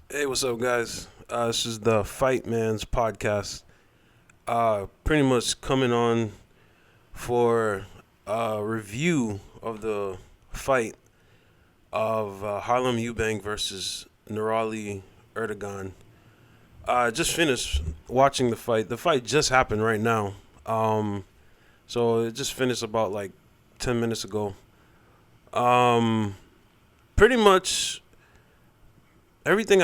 Hey, what's up, guys? This is the Fight Man's podcast. Pretty much coming on for a review of the fight of Harlem Eubank versus Nurali Erdogan. I just finished watching the fight. The fight just happened right now. So it just finished about like 10 minutes ago. Um, Pretty much everything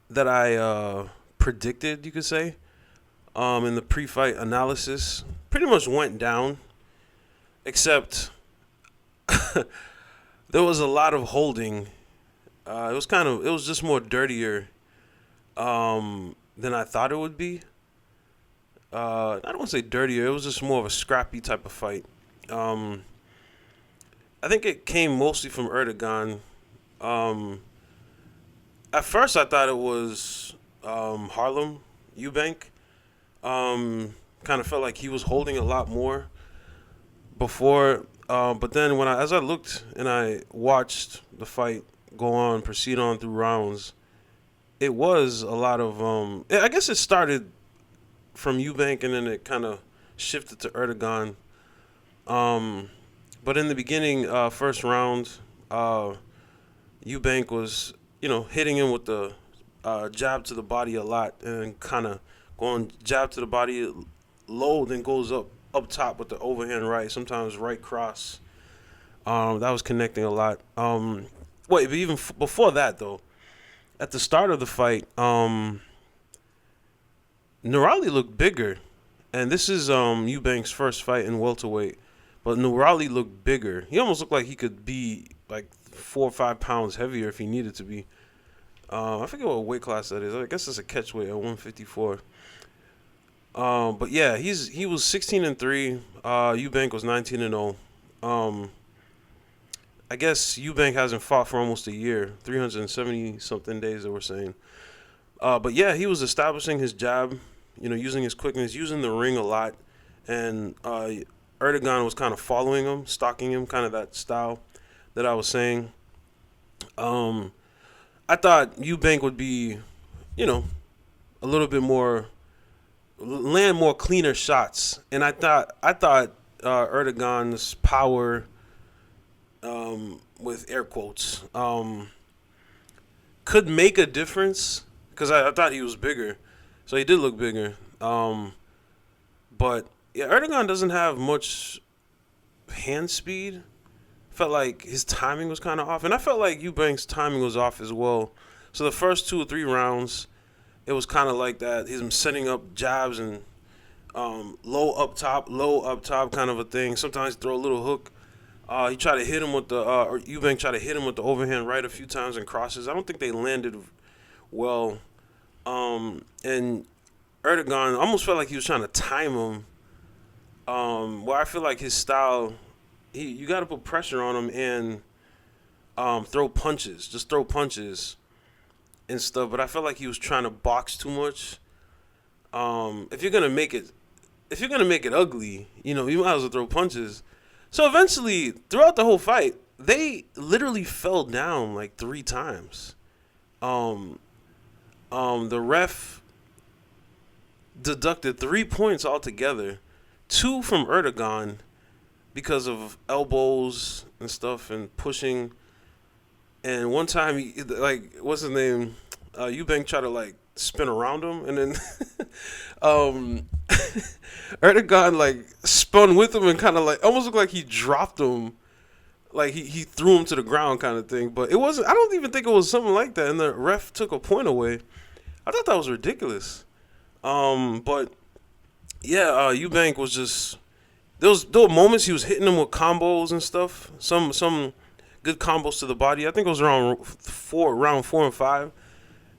that I predicted, you could say, in the pre-fight analysis, pretty much went down. Except there was a lot of holding. It was just more dirtier than I thought it would be. I don't want to say dirtier. It was just more of a scrappy type of fight. Um, I think it came mostly from Erdogan. Um, at first, I thought it was Harlem Eubank. Kind of felt like he was holding a lot more before. But then as I looked and I watched the fight proceed on through rounds, it was a lot of. I guess it started from Eubank and then it kind of shifted to Erdogan. Um, but in the beginning, first round, Eubank was hitting him with the jab to the body a lot and kind of going jab to the body low, then goes up top with the overhand right, sometimes right cross. That was connecting a lot. Wait, but even before that though, at the start of the fight, Nurali looked bigger, and this is Eubank's first fight in welterweight. But Nurali looked bigger. He almost looked like he could be like 4 or 5 pounds heavier if he needed to be. I forget what weight class that is. I guess it's a catchweight at 154. But yeah, he was 16-3. Eubank was 19-0. I guess Eubank hasn't fought for almost a year, 370 something days they were saying. But yeah, he was establishing his jab, using his quickness, using the ring a lot, and Erdogan was kind of following him, stalking him, kind of that style that I was saying. Um, I thought Eubank would be, you know, a little bit more land more cleaner shots, and I thought Erdogan's power, with air quotes, could make a difference because I thought he was bigger, so he did look bigger. But yeah, Erdogan doesn't have much hand speed. Felt like his timing was kind of off, and I felt like Eubank's timing was off as well. So the first 2 or 3 rounds, it was kind of like that. He's setting up jabs and low up top kind of a thing. Sometimes throw a little hook. He tried to hit him with or Eubank tried to hit him with the overhand right a few times and crosses. I don't think they landed well. And Erdogan almost felt like he was trying to time him. Where I feel like his style, you got to put pressure on him and throw punches, just throw punches and stuff. But I felt like he was trying to box too much. If you're gonna make it, if you're gonna make it ugly, you might as well throw punches. So eventually, throughout the whole fight, they literally fell down like 3 times. Um, the ref deducted 3 points altogether, two from Erdogan because of elbows and stuff and pushing. And one time, like, what's his name? Eubank tried to like spin around him, and then um, Erdogan like spun with him and kind of like almost looked like he dropped him, like he threw him to the ground kind of thing. But it wasn't. I don't even think it was something like that. And the ref took a point away. I thought that was ridiculous. But yeah, Eubank was just there were moments he was hitting him with combos and stuff. Some good combos to the body. I think it was round 4 and 5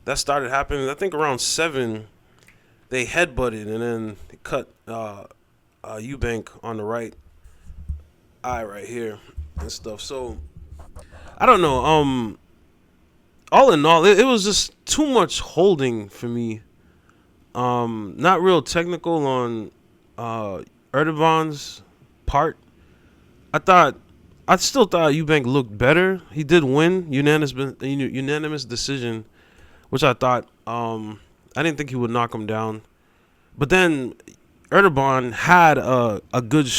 that started happening. I think around 7 they headbutted and then they cut Eubank on the right eye right here and stuff. So I don't know. All in all, it was just too much holding for me. Not real technical on Erdogan's part. I thought I still thought Eubank looked better. He did win unanimous decision, which I thought. I didn't think he would knock him down, but then Erdoban had a good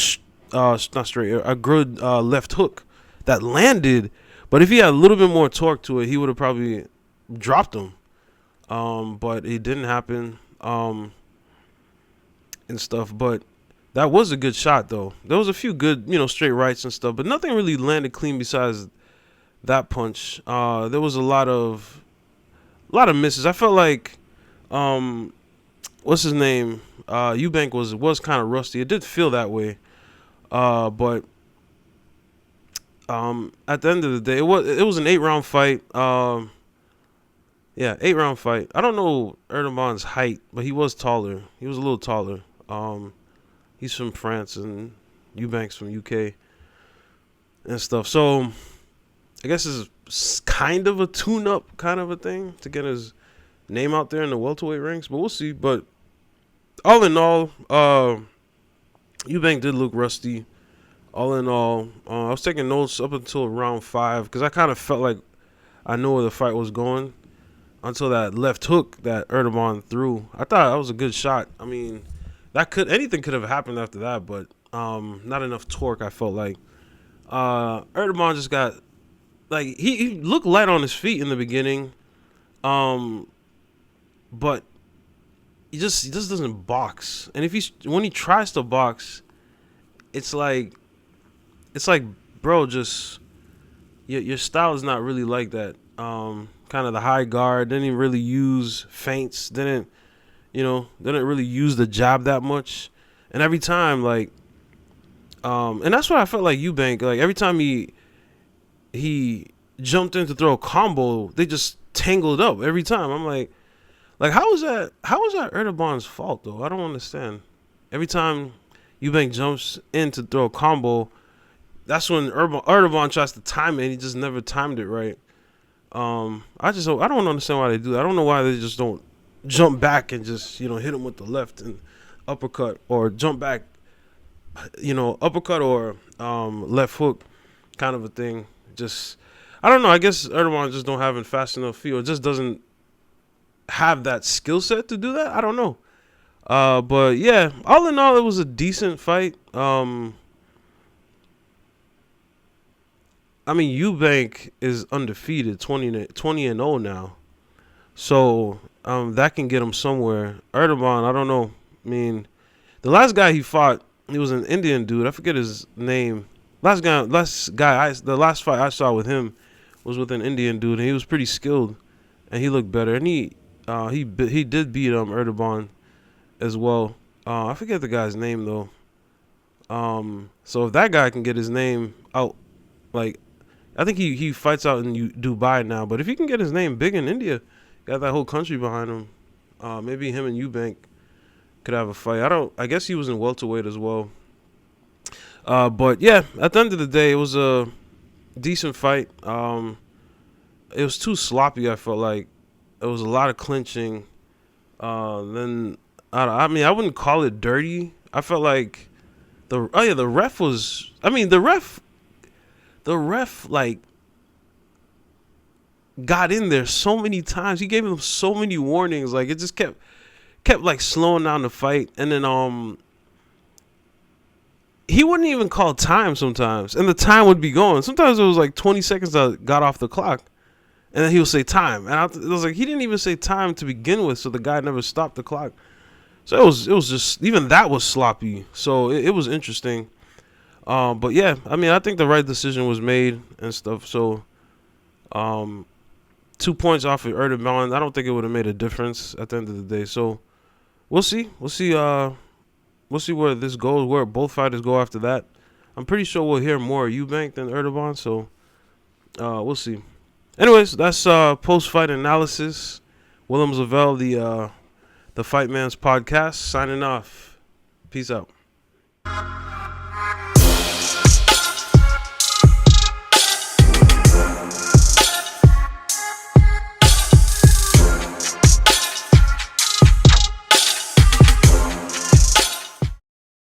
not straight, a good left hook that landed. But if he had a little bit more torque to it, he would have probably dropped him. But it didn't happen. And stuff. But that was a good shot, though. There was a few good, straight rights and stuff, but nothing really landed clean besides that punch. There was a lot of misses. I felt like, what's his name? Eubank was kind of rusty. It did feel that way. But at the end of the day, it was an 8-round fight. 8-round fight. I don't know Erdoban's height, but he was taller. He was a little taller. He's from France and Eubank's from UK and stuff. So I guess it's kind of a tune-up kind of a thing to get his name out there in the welterweight ranks, but we'll see. But all in all, Eubank did look rusty. All in all, I was taking notes up until round 5 because I kind of felt like I knew where the fight was going until that left hook that Erdoban threw. I thought that was a good shot. I mean, anything could have happened after that, but not enough torque. I felt like Erdoban just got he looked light on his feet in the beginning, but he just doesn't box. And when he tries to box, it's like bro, just your style is not really like that. Kind of the high guard, didn't even really use feints, didn't really use the jab that much. And every time, and that's what I felt like Eubank, every time he jumped in to throw a combo, they just tangled up every time. I'm like how is that Erdoban's fault, though? I don't understand. Every time Eubank jumps in to throw a combo, that's when Erdoban tries to time it, and he just never timed it right. I don't understand why they do that. I don't know why they just don't jump back and just hit him with the left and uppercut, or jump back, uppercut or left hook kind of a thing. Just, I don't know. I guess Erdogan just don't have a fast enough feel. It just doesn't have that skill set to do that. I don't know. But yeah, all in all, it was a decent fight. I mean, Eubank is undefeated, 20-0 now. So that can get him somewhere. Erdoban, I don't know. I mean, the last guy he fought, he was an Indian dude. I forget his name. The last fight I saw with him was with an Indian dude, and he was pretty skilled, and he looked better. And he did beat Erdoban as well. I forget the guy's name though. So if that guy can get his name out, I think he fights out in Dubai now. But if he can get his name big in India, got that whole country behind him, maybe him and Eubank could have a fight. I guess he was in welterweight as well. But yeah, at the end of the day, it was a decent fight. It was too sloppy. I felt like there was a lot of clinching. Then I mean, I wouldn't call it dirty. I felt like the ref was. I mean, the ref got in there so many times. He gave him so many warnings. It just kept slowing down the fight, and then he wouldn't even call time sometimes, and the time would be going. Sometimes it was 20 seconds that got off the clock, and then he would say time, and it was he didn't even say time to begin with, so the guy never stopped the clock. So it was just, even that was sloppy. So it was interesting. But yeah, I mean, I think the right decision was made and stuff. So 2 points off of Erdogan, I don't think it would have made a difference at the end of the day. So we'll see. We'll see where this goes, where both fighters go after that. I'm pretty sure we'll hear more Eubank than Erdogan. So we'll see. Anyways, that's post-fight analysis. Willem Zavel, the Fight Man's podcast, signing off. Peace out.